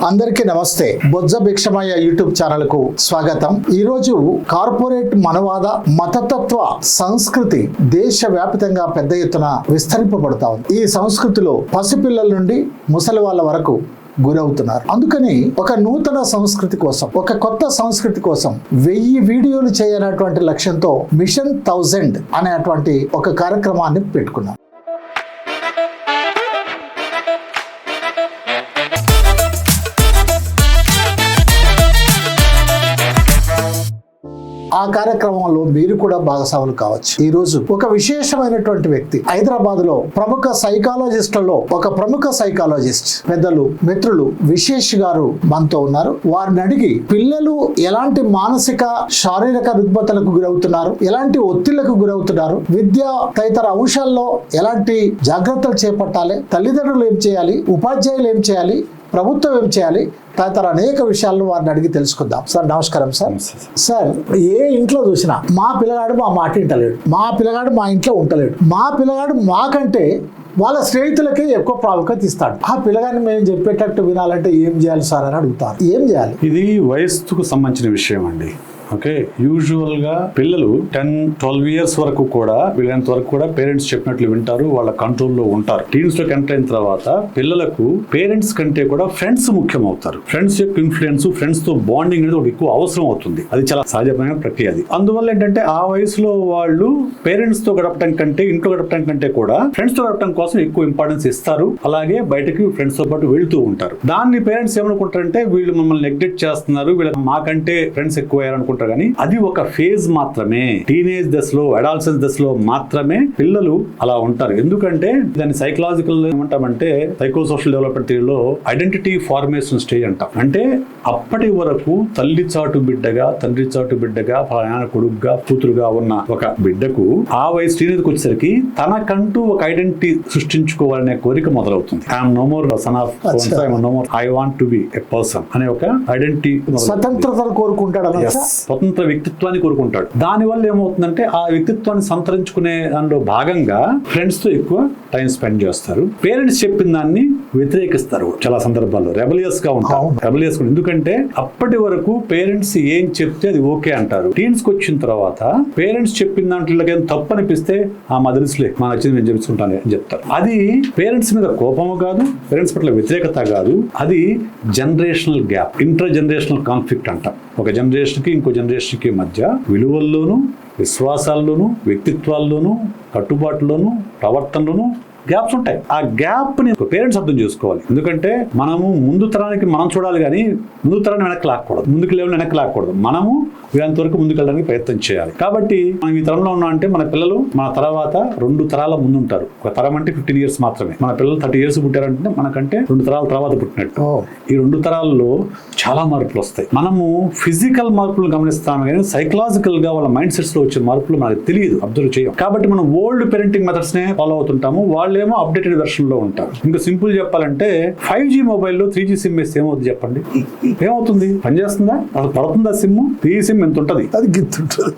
అందరికీ నమస్తే. బొజ్జ Bhikshamaiah YouTube channel కు స్వాగతం. ఈ రోజు కార్పొరేట్ మనవాద మతతత్వ సంస్కృతి దేశవ్యాప్తంగా పెద్ద ఎత్తున విస్తరింపబడతా ఉంది. ఈ సంస్కృతిలో పసిపిల్లల నుండి ముసలి వాళ్ళ వరకు గురవుతున్నారు. అందుకని ఒక నూతన సంస్కృతి కోసం, ఒక కొత్త సంస్కృతి కోసం 1000 వీడియోలు చేయనటువంటి లక్ష్యంతో మిషన్ 1000 అనేటువంటి ఒక కార్యక్రమాన్ని పెట్టుకున్నాం. ఆ కార్యక్రమంలో మీరు కూడా భాగస్వాములు కావచ్చు. ఈ రోజు ఒక విశేషమైనటువంటి వ్యక్తి, హైదరాబాద్ లో ప్రముఖ సైకాలజిస్టులలో ఒక ప్రముఖ సైకాలజిస్ట్, పెద్దలు మిత్రులు విశేష్ గారు మనతో ఉన్నారు. వారిని అడిగి పిల్లలు ఎలాంటి మానసిక శారీరక రుగ్మతలకు గురవుతున్నారు, ఎలాంటి ఒత్తిళ్లకు గురవుతున్నారు, విద్య తదితర అంశాల్లో ఎలాంటి జాగ్రత్తలు చేపట్టాలి, తల్లిదండ్రులు ఏం చేయాలి, ఉపాధ్యాయులు ఏం చేయాలి, ప్రభుత్వం ఏం చేయాలి, తదితర అనేక విషయాలను వారిని అడిగి తెలుసుకుందాం. సార్ నమస్కారం. సార్ ఏ ఇంట్లో చూసినా మా పిల్లగాడు మా మాట వింటలేడు, మా పిల్లగాడు మా ఇంట్లో ఉండలేడు, మా పిల్లగాడు మాకంటే వాళ్ళ స్నేహితులకే ఎక్కువ ప్రాముఖ్యత ఇస్తాడు, ఆ పిల్లగాడిని మేము చెప్పేటట్టు వినాలంటే ఏం చేయాలి సార్ అని అడుగుతారు. ఏం చేయాలి? ఇది వయస్సుకు సంబంధించిన విషయం అండి. ఓకే, యూజువల్ గా పిల్లలు 10-12 ఇయర్స్ వరకు కూడా వీళ్ళంత వరకు కూడా పేరెంట్స్ చెప్పినట్లు వింటారు, వాళ్ళ కంట్రోల్లో ఉంటారు. టీన్స్ లోకి ఎంటర్ అయిన తర్వాత పిల్లలకు పేరెంట్స్ కంటే కూడా ఫ్రెండ్స్ ముఖ్యం అవుతారు. ఫ్రెండ్స్ యొక్క ఇన్ఫ్లుయెన్స్, ఫ్రెండ్స్ తో బాండింగ్ అనేది ఒక ఎక్కువ అవసరం అవుతుంది. అది చాలా సహజమైన ప్రక్రియ. అది అందువల్ల ఏంటంటే ఆ వయసులో వాళ్ళు పేరెంట్స్ తో గడపడం కంటే, ఇంట్లో గడపడం కంటే కూడా ఫ్రెండ్స్ తో గడపడం కోసం ఎక్కువ ఇంపార్టెన్స్ ఇస్తారు. అలాగే బయటకి ఫ్రెండ్స్ తో పాటు వెళ్తూ ఉంటారు. దాన్ని పేరెంట్స్ ఏమనుకుంటారంటే వీళ్ళు మమ్మల్ని నెగ్లెక్ట్ చేస్తున్నారు, వీళ్ళకి మాకంటే ఫ్రెండ్స్ ఎక్కువ అయ్యారనుకుంటారు. కానీ అది ఒక ఫేజ్ మాత్రమే. టీనేజ్ దశలో, అడాలసెన్స్ దశలో మాత్రమే పిల్లలు అలా ఉంటారు. ఎందుకంటే దాన్ని సైకలాజికల్ ఏమంటామంటే సైకోసోషల్ డెవలప్మెంట్ థియరీలో ఐడెంటిటీ ఫార్మేషన్ స్టేజ్ అంటాం. అంటే అప్పటి వరకు తల్లి చాటు బిడ్డగా, తండ్రి చాటు బిడ్డగా, ఫలానా కొడుకుగా, కూతురుగా ఉన్న ఒక బిడ్డకు ఆ వయసు టీనేజ్కి వచ్చేసరికి తనకంటూ ఒక ఐడెంటిటీ సృష్టించుకోవాలనే కోరిక మొదలవుతుంది. I'm no more son of I'm no more, I want to be a person అనే ఒక ఐడెంటిటీ, స్వతంత్రతను కోరుకుంటాడు, స్వతంత్ర వ్యక్తిత్వాన్ని కోరుకుంటాడు. దాని వల్ల ఏమవుతుందంటే ఆ వ్యక్తిత్వాన్ని సంతరించుకునే దానిలో భాగంగా ఫ్రెండ్స్ తో ఎక్కువ టైం స్పెండ్ చేస్తారు. పేరెంట్స్ చెప్పిన దాన్ని వ్యతిరేకిస్తారు. చాలా సందర్భాల్లో రెబలియస్ గా ఉంటారు. రెబలియస్ ఎందుకంటే అప్పటి వరకు పేరెంట్స్ ఏం చెప్తే అది ఓకే అంటారు. టీన్స్ కి వచ్చిన తర్వాత పేరెంట్స్ చెప్పిన దాంట్లో ఏం తప్పు అనిపిస్తే ఆ మదర్స్లే మా నచ్చింది నేను చెప్పుకుంటాను అని చెప్తారు. అది పేరెంట్స్ మీద కోపము కాదు, పేరెంట్స్ పట్ల వ్యతిరేకత కాదు, అది generational gap, inter generational conflict అంటాం. ఒక జనరేషన్ కి ఇంకో జనరేషన్ కి మధ్య విలువల్లోనూ, విశ్వాసాల్లోనూ, వ్యక్తిత్వాల్లోనూ, కట్టుబాటులోనూ, ప్రవర్తనలోనూ గ్యాప్స్ ఉంటాయి. ఆ గ్యాప్ ని పేరెంట్స్ అర్థం చేసుకోవాలి. ఎందుకంటే మనము ముందు తరానికి మనం చూడాలి కానీ ముందు తరాన్ని వెనక్కి లాక్కూడదు, ముందుకు లేవని వెనక్కి లాక్కూడదు. మనము వీళ్ళంతవరకు ముందుకు వెళ్ళడానికి ప్రయత్నం చేయాలి. కాబట్టి మనం ఈ తరంలో ఉన్నాం అంటే మన పిల్లలు మన తర్వాత 2 తరాల ముందు ఉంటారు. ఒక తరం అంటే 15 ఇయర్స్ మాత్రమే. మన పిల్లలు 30 ఇయర్స్ పుట్టారంటే మనకంటే 2 తరాల తర్వాత పుట్టినట్టు. ఈ 2 తరాల్లో చాలా మార్పులు వస్తాయి. మనము ఫిజికల్ మార్పులు గమనిస్తాము కానీ సైకలాజికల్ గా వాళ్ళ మైండ్ సెట్స్ లో వచ్చే మార్పులు మనకు తెలియదు, అబ్జర్వ్ చేయం. కాబట్టి మనం ఓల్డ్ పేరెంటింగ్ మెథడ్స్ నే ఫాలో అవుతుంటాము, వాళ్ళేమో అప్డేటెడ్ వెర్షన్ లో ఉంటారు. ఇంకా సింపుల్ చెప్పాలంటే 5G మొబైల్లో 3G సిమ్ వేస్తే ఏమవుతుంది చెప్పండి? ఏమవుతుంది? పనిచేస్తుందా? అసలు పడుతుందా సిమ్? 3G సిమ్ ఎంత ఉంటుంది? అది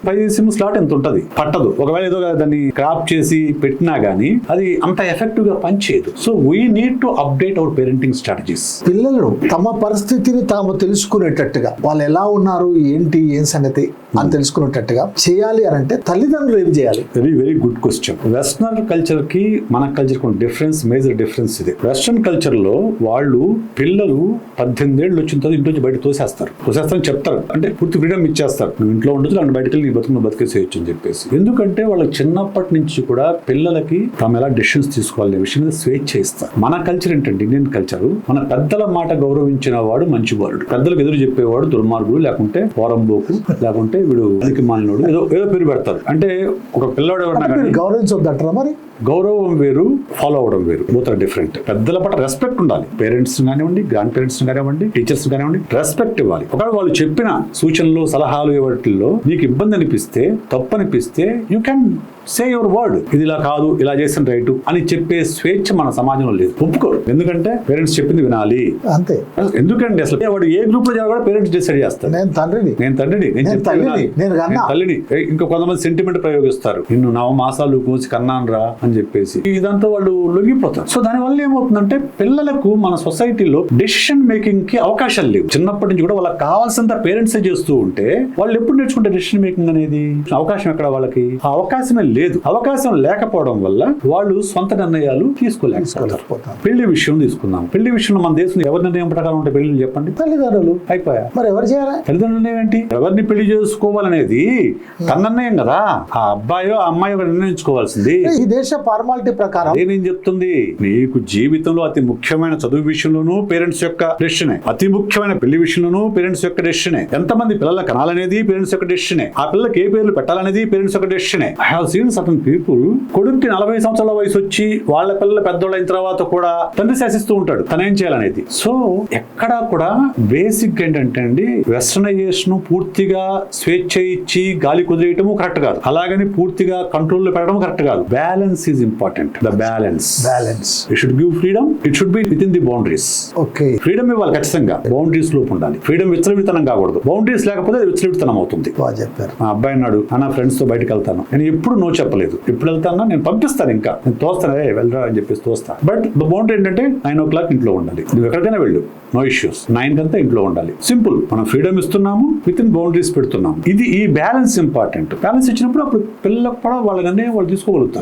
5G సిమ్ స్లాట్ ఎంత ఉంటుంది? పట్టదు. ఒకవేళ ఏదో దాన్ని క్రాప్ చేసి పెట్టినా గానీ అది అంత ఎఫెక్టివ్ గా పనిచేయదు. So we need to update our parenting strategies. పిల్లలు తమ పరిస్థితిని తాము తెలుసుకునేటట్టుగా, వాళ్ళు ఎలా ఉన్నారు, ఏంటి, ఏం సంగతి అని తెలుసుకునేటట్టుగా చేయాలి అని అంటే తల్లిదండ్రులు ఏం చేయాలి? Very very good question. Western culture కి మన కల్చర్ కి డిఫరెన్స్, మేజర్ డిఫరెన్స్ ఇది. వెస్టర్న్ కల్చర్ లో వాళ్ళు పిల్లలు 18 ఏళ్ళు వచ్చిన తర్వాత ఇంటి నుంచి బయట తోసేస్తారని చెప్తారు. అంటే పూర్తి ఫ్రీడమ్ ఇచ్చేస్తారు. నువ్వు ఇంట్లో ఉండొచ్చు, అక్కడ బయటకు వెళ్ళి నీ బతుకును బతికేసేయచ్చు అని చెప్పేసి. ఎందుకంటే వాళ్ళకి చిన్నప్పటి నుంచి కూడా పిల్లలకి తాము ఎలా డెసిషన్స్ తీసుకోవాలనే విషయం మీద స్వేచ్ఛ ఇస్తారు. మన కల్చర్ ఏంటంటే ఇండియన్ కల్చర్, మన పెద్దల మాట గౌరవించిన వాడు మంచి బాలుడు, పెద్దలకు ఎదురు చెప్పేవాడు దుర్మార్గుడు, లేకుంటే పోరంబోకు, లేకుంటే వీడు అదికి మాలినోడు, ఏదో పేరు పెడతారు. అంటే ఒక పిల్లవాడు ఎవరన్నా గౌరవించొద్దంటారా? మరి గౌరవం వేరు, ఫాలో అవడం వేరు, బోత్ ఆర్ డిఫరెంట్. పెద్దల పట్ల రెస్పెక్ట్ ఉండాలి. పేరెంట్స్ కానివ్వండి, గ్రాండ్ పేరెంట్స్ కానివ్వండి, టీచర్స్ కానివ్వండి, రెస్పెక్ట్ ఇవ్వాలి. ఒకవేళ వాళ్ళు చెప్పిన సూచనలు, సలహాలు వాటిల్లో నీకు ఇబ్బంది అనిపిస్తే, తప్పు అనిపిస్తే you can say your word, ఇది ఇలా కాదు, ఇలా చేసిన రైట్ అని చెప్పే స్వేచ్ఛ మన సమాజంలో లేదు. ఒప్పుకోరు. ఎందుకంటే పేరెంట్స్ చెప్పింది వినాలి అంతే. ఎందుకంటే అసలు వాడు ఏ గ్రూప్ లో కూడా పేరెంట్స్ డిసైడ్ చేస్తారు. నేను తండ్రిని, నేను తల్లిని. ఇంకా కొంతమంది సెంటిమెంట్ ప్రయోగిస్తారు, నిన్ను 9 మాసాలు కూసి కన్నాను రా అని చెప్పేసి. ఇదంతా వాళ్ళు లొంగిపోతారు. సో దాని వల్ల ఏమవుతుందంటే పిల్లలకు మన సొసైటీలో డెసిషన్ మేకింగ్ కి అవకాశాలు లేవు. చిన్నప్పటి నుంచి కూడా వాళ్ళకి కావాల్సినంత పేరెంట్స్ చేస్తూ ఉంటే వాళ్ళు ఎప్పుడు నేర్చుకుంటే డెసిషన్ మేకింగ్ అనేది అవకాశం ఎక్కడ వాళ్ళకి? ఆ అవకాశమే లేదు. అవకాశం లేకపోవడం వల్ల వాళ్ళు సొంత నిర్ణయాలు తీసుకోలేకపోతారు. పెళ్లి విషయం తీసుకుందాం. పెళ్లి విషయంలో మన దేశంలో ఎవరి నిర్ణయం ప్రకారం ఉంటే పెళ్లి చెప్పండి? తల్లిదండ్రులు. అయిపోయా. మరి ఎవరు చేయాలి? తల్లిదండ్రులు ఏంటి? ఎవరిని పెళ్లి చేసుకోవాలనేది తన నిర్ణయం కదా. ఆ అబ్బాయో ఆ అమ్మాయో నిర్ణయించుకోవాల్సింది. ఈ దేశ ఫార్మాలిటీ ప్రకారం నేనేం చెప్తుంది, నీకు జీవితంలో అతి ముఖ్యమైన చదువు విషయంలోనూ పేరెంట్స్ యొక్క డెసిషనే, అతి ముఖ్యమైన పెళ్లి విషయంలోనూ పేరెంట్స్ యొక్క డెసిషనే, ఎంతమంది పిల్లల కనాలనేది పేరెంట్స్ యొక్క డెసిషనే, ఆ పిల్లలకి ఏ పేర్లు పెట్టాలనేది పేరెంట్స్ యొక్క డెసిషనే. I have seen certain people కొడుక్కి 40 సంవత్సరాల వయసు వచ్చి వాళ్ళ పిల్లల పెద్దోళ్ళు అయిన తర్వాత కూడా తండ్రి శాసిస్తూ ఉంటాడు తనేం చేయాలనేది. సో ఎక్కడా కూడా బేసిక్ ఏంటంటే అండి, వెస్టర్నైజేషన్ పూర్తిగా స్వేచ్ఛ ఇచ్చి గాలి కుదిరేయటము కరెక్ట్ కాదు, అలాగని పూర్తిగా కంట్రోల్ లో పెట్టడం కరెక్ట్ కాదు. Balance is important. The balance it should give freedom, it should be with in the boundaries. Okay, freedom ఇవ్వాలి ఖచ్చితంగా, బౌండరీస్ లోపు ఉండాలి. ఫ్రీడమ్ విచ్చలవిడితనం కాకూడదు. బౌండరీస్ లేకపోతే అది విచ్చలవిడితనం అవుతుంది. చెప్పారు. మా అబ్బాయి అన్నాడు, నా ఫ్రెండ్స్ తో బయటకు వెళ్తాను. నేను ఎప్పుడు నో చెప్పలేదు. ఎప్పుడు వెళ్తాను నేను పంపిస్తాను, ఇంకా నేను తోస్తాను, వెళ్ళరా అని చెప్పేసి తోస్తాను. బట్ ద బౌండరీ ఏంటంటే 9 o'clock ఇంట్లో ఉండాలి. నువ్వు ఎక్కడికైనా వెళ్ళు, నో ఇష్యూస్. 9 కంతా ఇంట్లో ఉండాలి. సింపుల్. మనం ఫ్రీడమ్ ఇస్తున్నాము, విత్ ఇన్ బౌండరీస్ పెడుతున్నాము. ఇది ఈ బ్యాలెన్స్ ఇంపార్టెంట్. బ్యాలెన్స్ ఇచ్చినప్పుడు అప్పుడు పిల్లలకు కూడా వాళ్ళ నిర్ణయం వాళ్ళు తీసుకోగలుగుతారు.